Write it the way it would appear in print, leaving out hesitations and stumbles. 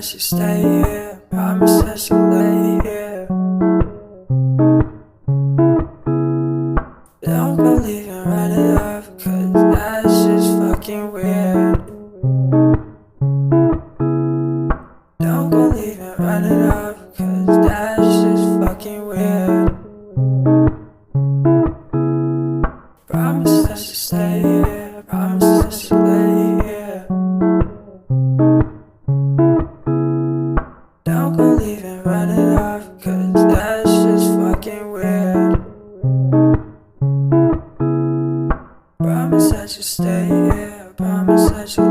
that you stay here. Promise that you lay here. Don't go leaving, run it off, cause that's just fucking weird. Don't go leaving, run it off, cause that's just fucking weird. Promise that you stay here. Promise that you lay here. Don't go leaving, run it off, cause that's just fucking weird. Promise that you stay here. Promise that you